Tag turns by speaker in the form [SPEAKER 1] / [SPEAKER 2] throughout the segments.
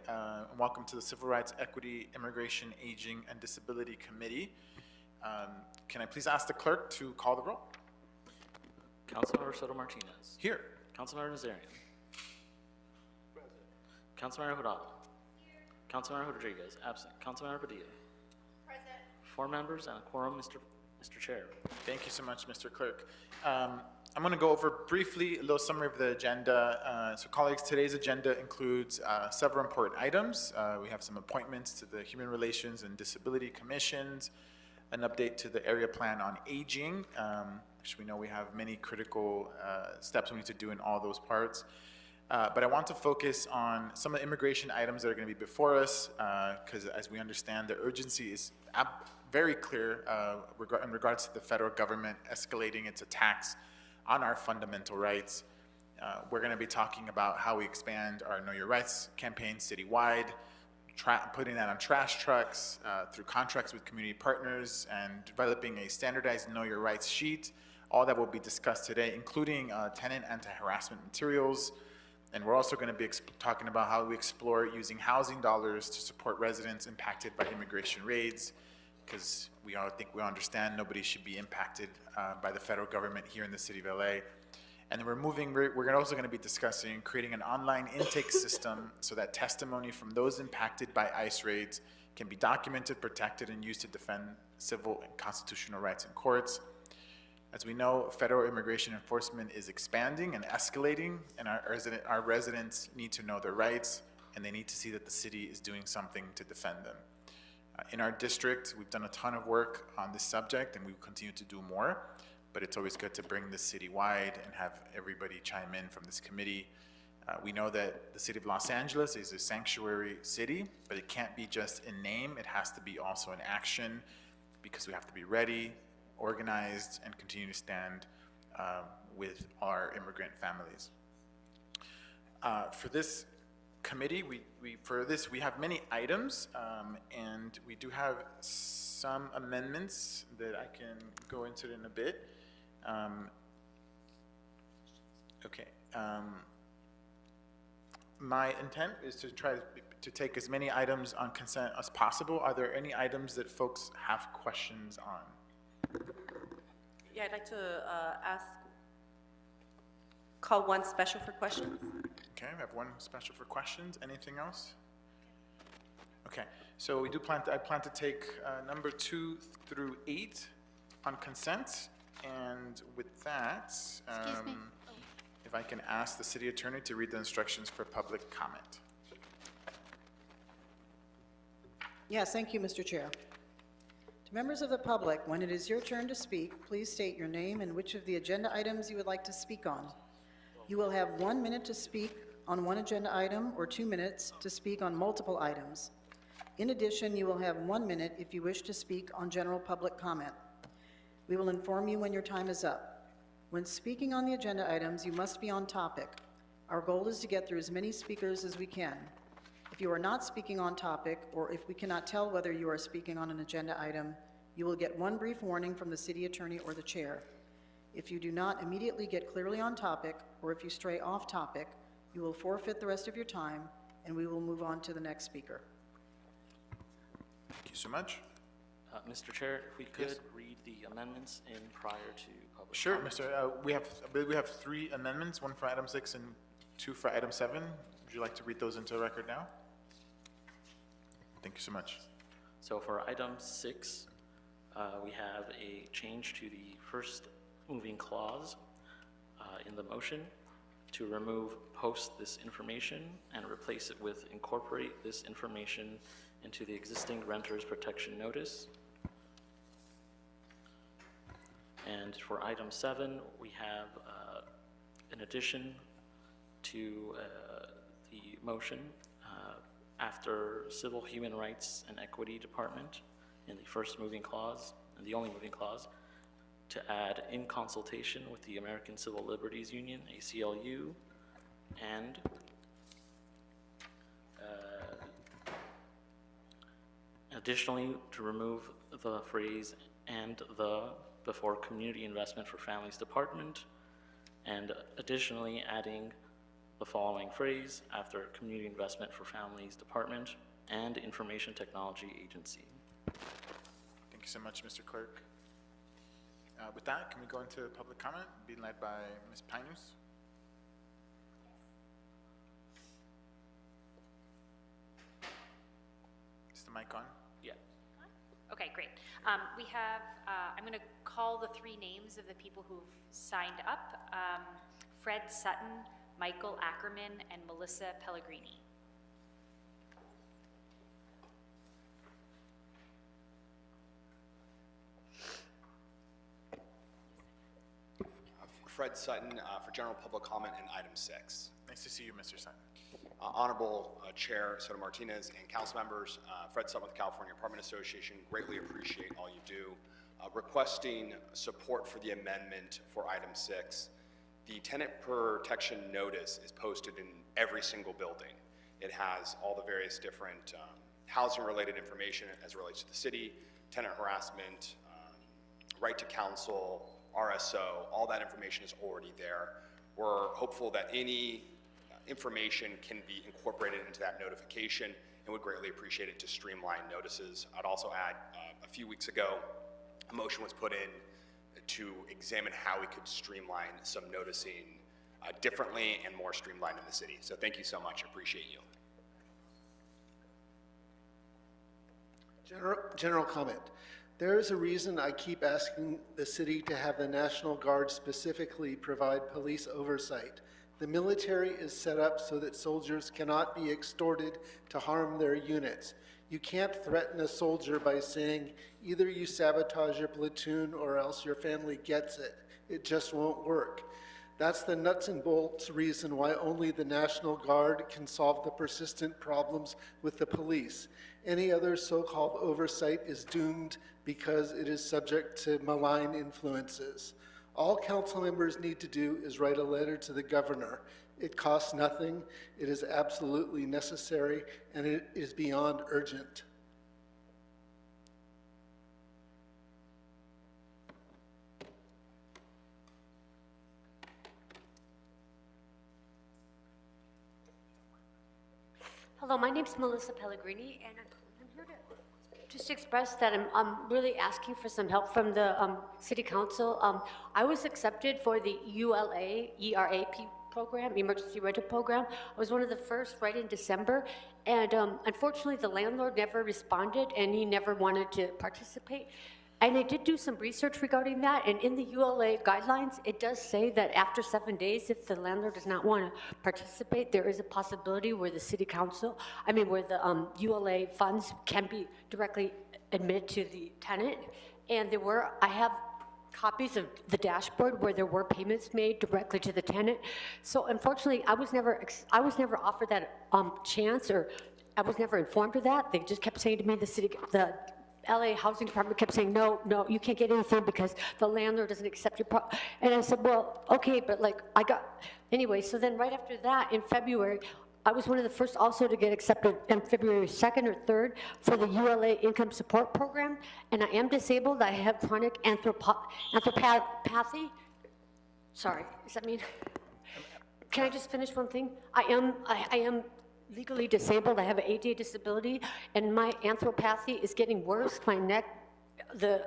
[SPEAKER 1] and welcome to the Civil Rights, Equity, Immigration, Aging, and Disability Committee. Can I please ask the clerk to call the roll?
[SPEAKER 2] Councilmember Soto Martinez.
[SPEAKER 1] Here.
[SPEAKER 2] Councilmember Nazarian. Present. Councilmember Hurtado. Here. Councilmember Rodriguez, absent. Councilmember Padilla. Present. 4 members and a quorum, Mr. Chair.
[SPEAKER 1] Thank you so much, Mr. Clerk. I'm going to go over briefly a little summary of the agenda. So colleagues, today's agenda includes several important items. We have some appointments to the Human Relations and Disability Commissions, an update to the area plan on aging, which we know we have many critical steps we need to do in all those parts. But I want to focus on some of the immigration items that are going to be before us, because as we understand, the urgency is very clear in regards to the federal government escalating its attacks on our fundamental rights. We're going to be talking about how we expand our Know Your Rights campaign citywide, putting that on trash trucks, through contracts with community partners, and developing a standardized Know Your Rights sheet. All that will be discussed today, including tenant anti-harassment materials. And we're also going to be talking about how we explore using housing dollars to support residents impacted by immigration raids, because we all understand nobody should be impacted by the federal government here in the city of LA. And then we're also going to be discussing creating an online intake system so that testimony from those impacted by ICE raids can be documented, protected, and used to defend civil and constitutional rights in courts. As we know, federal immigration enforcement is expanding and escalating, and our residents need to know their rights, and they need to see that the city is doing something to defend them. In our district, we've done a ton of work on this subject, and we will continue to do more, but it's always good to bring this citywide and have everybody chime in from this committee. We know that the city of Los Angeles is a sanctuary city, but it can't be just in name, it has to be also in action, because we have to be ready, organized, and continue to stand with our immigrant families. For this committee, we have many items, and we do have some amendments that I can go into in a bit. My intent is to try to take as many items on consent as possible. Are there any items that folks have questions on?
[SPEAKER 3] Yeah, I'd like to call one special for questions.
[SPEAKER 1] Okay, we have one special for questions. Anything else? Okay, so we do I plan to take number 2 through 8 on consent. And with that,
[SPEAKER 4] Excuse me.
[SPEAKER 1] if I can ask the city attorney to read the instructions for public comment.
[SPEAKER 5] Yes, thank you, Mr. Chair. To members of the public, when it is your turn to speak, please state your name and which of the agenda items you would like to speak on. You will have 1 minute to speak on one agenda item or 2 minutes to speak on multiple items. In addition, you will have 1 minute if you wish to speak on general public comment. We will inform you when your time is up. When speaking on the agenda items, you must be on topic. Our goal is to get through as many speakers as we can. If you are not speaking on topic, or if we cannot tell whether you are speaking on an agenda item, you will get 1 brief warning from the city attorney or the chair. If you do not immediately get clearly on topic, or if you stray off topic, you will forfeit the rest of your time, and we will move on to the next speaker.
[SPEAKER 1] Thank you so much.
[SPEAKER 2] Mr. Chair, if we could
[SPEAKER 1] Yes.
[SPEAKER 2] read the amendments in prior to public
[SPEAKER 1] Sure,
[SPEAKER 2] comment.
[SPEAKER 1] I believe we have 3 amendments, 1 for item 6 and 2 for item 7. Would you like to read those into the record now? Thank you so much.
[SPEAKER 2] So for item 6, we have a change to the first moving clause in the motion to remove "post this information" and replace it with "incorporate this information into the existing renter's protection notice." And for item 7, we have an addition to the motion after Civil, Human Rights, and Equity Department in the first moving clause, and the only moving clause, to add "in consultation with the American Civil Liberties Union, ACLU," and additionally to remove the phrase "and the" before "Community Investment for Families Department," and additionally adding the following phrase after Community Investment for Families Department and Information Technology Agency.
[SPEAKER 1] Thank you so much, Mr. Clerk. With that, can we go into public comment, being led by Ms. Pinus? Is the mic on?
[SPEAKER 2] Yeah.
[SPEAKER 4] Okay, great. We have, I'm going to call the three names of the people who've signed up. Fred Sutton, Michael Ackerman, and Melissa Pellegrini.
[SPEAKER 6] Fred Sutton for general public comment in item 6.
[SPEAKER 1] Nice to see you, Mr. Sutton.
[SPEAKER 6] Honorable Chair Soto Martinez and council members, Fred Sutton with the California Apartment Association, greatly appreciate all you do. Requesting support for the amendment for item 6. The tenant protection notice is posted in every single building. It has all the various different housing-related information as it relates to the city, tenant harassment, right to counsel, RSO, all that information is already there. We're hopeful that any information can be incorporated into that notification and would greatly appreciate it to streamline notices. I'd also add, a few weeks ago, a motion was put in to examine how we could streamline some noticing differently and more streamlined in the city. So thank you so much, appreciate you.
[SPEAKER 7] General comment. There is a reason I keep asking the city to have the National Guard specifically provide police oversight. The military is set up so that soldiers cannot be extorted to harm their units. You can't threaten a soldier by saying, either you sabotage your platoon or else your family gets it. It just won't work. That's the nuts and bolts reason why only the National Guard can solve the persistent problems with the police. Any other so-called oversight is doomed because it is subject to malign influences. All council members need to do is write a letter to the governor. It costs nothing, it is absolutely necessary, and it is beyond urgent.
[SPEAKER 8] Hello, my name's Melissa Pellegrini, and I'm here to just express that I'm really asking for some help from the City Council. I was accepted for the ULA ERAP program, Emergency Rental Program. I was one of the first right in December, and unfortunately the landlord never responded and he never wanted to participate. And I did do some research regarding that, and in the ULA guidelines, it does say that after 7 days, if the landlord does not want to participate, there is a possibility where the city council, where the ULA funds can be directly admitted to the tenant. And I have copies of the dashboard where there were payments made directly to the tenant. So unfortunately, I was never offered that chance, or I was never informed of that. They just kept saying to me, the LA Housing Department kept saying, no, you can't get anything because the landlord doesn't accept your and I said, well, okay, but anyway, so then right after that, in February, I was one of the first also to get accepted on February 2nd or 3rd for the ULA Income Support Program, and I am disabled. I have chronic anthropathy. Sorry, does that mean? Can I just finish one thing? I am legally disabled. I have an ADA disability, and my anthropathy is getting worse. My neck,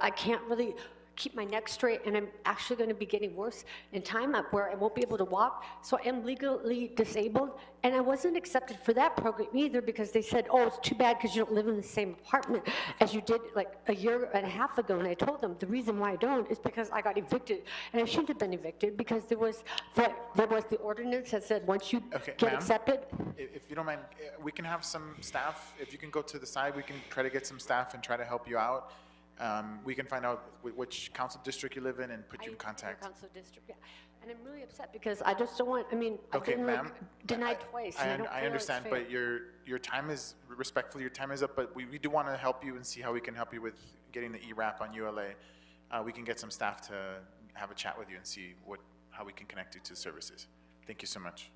[SPEAKER 8] I can't really keep my neck straight, and I'm actually going to be getting worse in time up where I won't be able to walk. So I am legally disabled, and I wasn't accepted for that program either because they said, oh, it's too bad because you don't live in the same apartment as you did like a year and a half ago. And I told them the reason why I don't is because I got evicted, and I shouldn't have been evicted because there was the ordinance that said once you get accepted.
[SPEAKER 1] If you don't mind, we can have some staff, if you can go to the side, we can try to get some staff and try to help you out. We can find out which council district you live in and put you in contact.
[SPEAKER 8] Council district, yeah. And I'm really upset because I just don't want, I've
[SPEAKER 1] Okay,
[SPEAKER 8] been
[SPEAKER 1] ma'am.
[SPEAKER 8] denied twice. And I don't
[SPEAKER 1] I
[SPEAKER 8] feel it's
[SPEAKER 1] understand,
[SPEAKER 8] fair.
[SPEAKER 1] but your time is, respectfully, your time is up, but we do want to help you and see how we can help you with getting the ERAP on ULA. We can get some staff to have a chat with you and see how we can connect you to services. Thank you so much.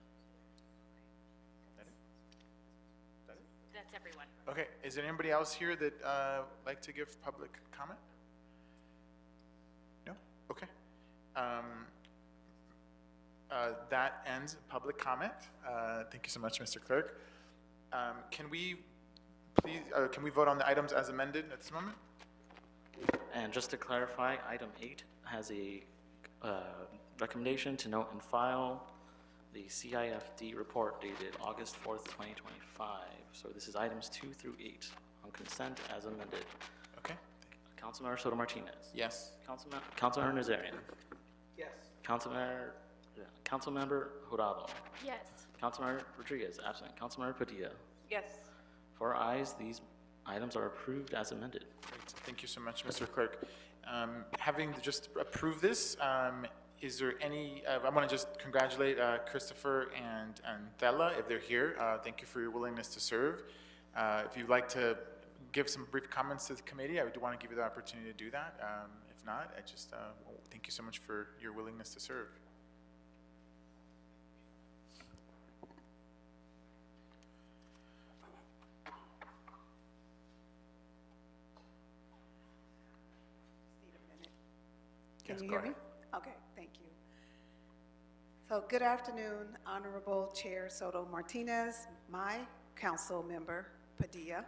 [SPEAKER 4] That's everyone.
[SPEAKER 1] Okay, is there anybody else here that like to give public comment? No? Okay. That ends public comment. Thank you so much, Mr. Clerk. Can we please, can we vote on the items as amended at this moment?
[SPEAKER 2] And just to clarify, item 8 has a recommendation to note and file the CIFD report dated August 4th, 2025. So this is items 2 through 8 on consent as amended.
[SPEAKER 1] Okay.
[SPEAKER 2] Councilmember Soto Martinez.
[SPEAKER 1] Yes.
[SPEAKER 2] Councilmember Nazarian.
[SPEAKER 7] Yes.
[SPEAKER 2] Councilmember Jurado.
[SPEAKER 8] Yes.
[SPEAKER 2] Councilmember Rodriguez, absent. Councilmember Padilla.
[SPEAKER 3] Yes.
[SPEAKER 2] 4 ayes, these items are approved as amended.
[SPEAKER 1] Great. Thank you so much, Mr. Clerk. Having just approved this, is there any, I want to just congratulate Christopher and Thela, if they're here. Thank you for your willingness to serve. If you'd like to give some brief comments to the committee, I do want to give you the opportunity to do that. If not, I just thank you so much for your willingness to serve.
[SPEAKER 9] Can
[SPEAKER 1] Yes,
[SPEAKER 9] you
[SPEAKER 1] go
[SPEAKER 9] hear me?
[SPEAKER 1] ahead.
[SPEAKER 9] Okay, thank you. So good afternoon, Honorable Chair Soto Martinez, my council member Padilla,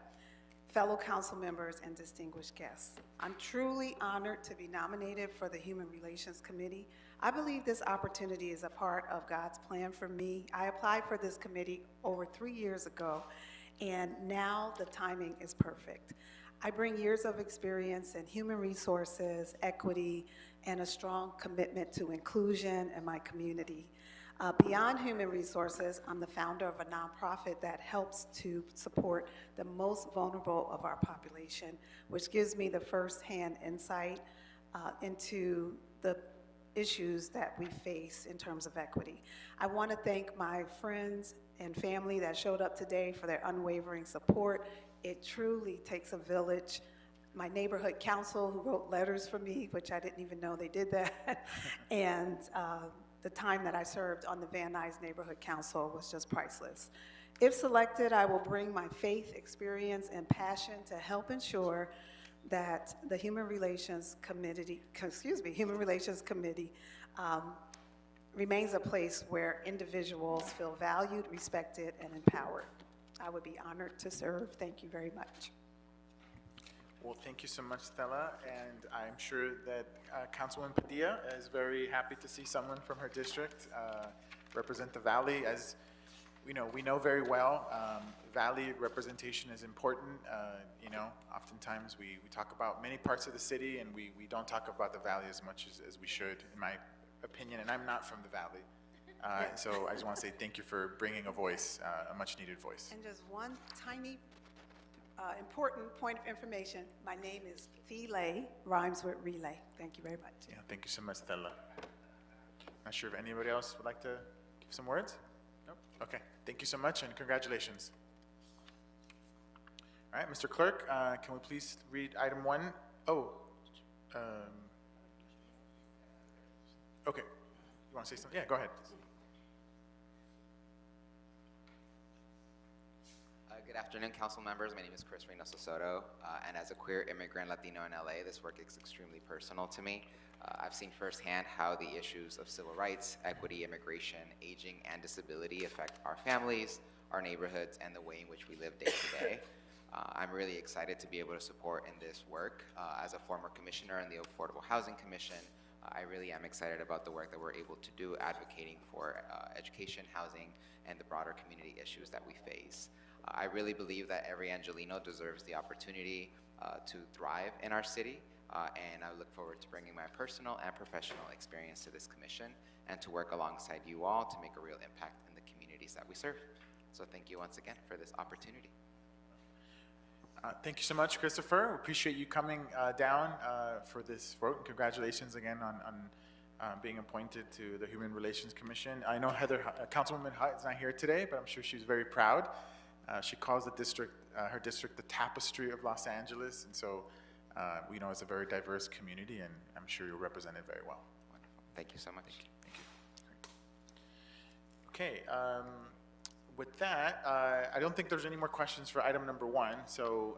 [SPEAKER 9] fellow council members, and distinguished guests. I'm truly honored to be nominated for the Human Relations Committee. I believe this opportunity is a part of God's plan for me. I applied for this committee over 3 years ago, and now the timing is perfect. I bring years of experience in human resources, equity, and a strong commitment to inclusion in my community. Beyond human resources, I'm the founder of a nonprofit that helps to support the most vulnerable of our population, which gives me the firsthand insight into the issues that we face in terms of equity. I want to thank my friends and family that showed up today for their unwavering support. It truly takes a village. My neighborhood council who wrote letters for me, which I didn't even know they did that, and the time that I served on the Van Nuys Neighborhood Council was just priceless. If selected, I will bring my faith, experience, and passion to help ensure that the Human Relations Committee remains a place where individuals feel valued, respected, and empowered. I would be honored to serve. Thank you very much.
[SPEAKER 1] Well, thank you so much, Stella, and I'm sure that Councilwoman Padilla is very happy to see someone from her district represent the Valley. As we know very well, Valley representation is important. Oftentimes we talk about many parts of the city, and we don't talk about the Valley as much as we should, in my opinion, and I'm not from the Valley. So I just want to say thank you for bringing a voice, a much-needed voice.
[SPEAKER 9] And just one tiny important point of information. My name is Thela, rhymes with relay. Thank you very much.
[SPEAKER 1] Yeah, thank you so much, Stella. Not sure if anybody else would like to give some words? Nope. Okay, thank you so much, and congratulations. All right, Mr. Clerk, can we please read item 1? Oh, okay. You want to say something? Yeah, go ahead.
[SPEAKER 10] Good afternoon, council members. My name is Chris Reynoso Soto, and as a queer immigrant Latino in LA, this work is extremely personal to me. I've seen firsthand how the issues of civil rights, equity, immigration, aging, and disability affect our families, our neighborhoods, and the way in which we live day to day. I'm really excited to be able to support in this work. As a former commissioner in the Affordable Housing Commission, I really am excited about the work that we're able to do advocating for education, housing, and the broader community issues that we face. I really believe that every Angelino deserves the opportunity to thrive in our city, and I look forward to bringing my personal and professional experience to this commission and to work alongside you all to make a real impact in the communities that we serve. So thank you once again for this opportunity.
[SPEAKER 1] Thank you so much, Christopher. We appreciate you coming down for this vote, and congratulations again on being appointed to the Human Relations Commission. I know Councilwoman Hutt is not here today, but I'm sure she's very proud. She calls the district, her district, the tapestry of Los Angeles, and so we know it's a very diverse community, and I'm sure you'll represent it very well.
[SPEAKER 10] Wonderful. Thank you so much.
[SPEAKER 1] Thank you. Okay, with that, I don't think there's any more questions for item number 1, so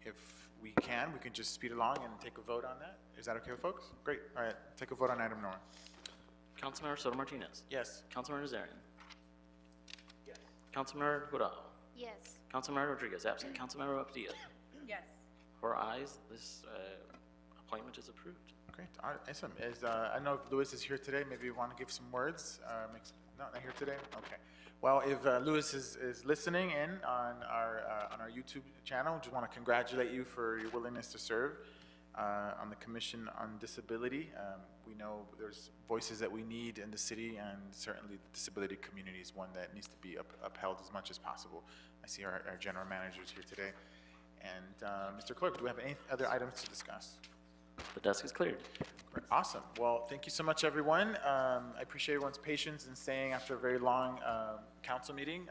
[SPEAKER 1] if we can just speed along and take a vote on that. Is that okay with folks? Great, all right, take a vote on item number 1.
[SPEAKER 2] Councilmember Soto Martinez.
[SPEAKER 1] Yes.
[SPEAKER 2] Councilmember Nazarian. Yes. Councilmember Hurtado.
[SPEAKER 4] Yes.
[SPEAKER 2] Councilmember Rodriguez absent. Councilmember Padilla.
[SPEAKER 3] Yes.
[SPEAKER 2] 4 ayes, this appointment is approved.
[SPEAKER 1] Great, all right, awesome. I don't know if Louis is here today, maybe you want to give some words? No, not here today? Okay. Well, if Louis is listening in on our YouTube channel, just want to congratulate you for your willingness to serve on the Commission on Disability. We know there's voices that we need in the city, and certainly the disability community is one that needs to be upheld as much as possible. I see our general managers here today. And Mr. Clerk, do we have any other items to discuss?
[SPEAKER 2] The desk is cleared.
[SPEAKER 1] Great. Awesome. Well, thank you so much, everyone. I appreciate everyone's patience in staying after a very long council meeting.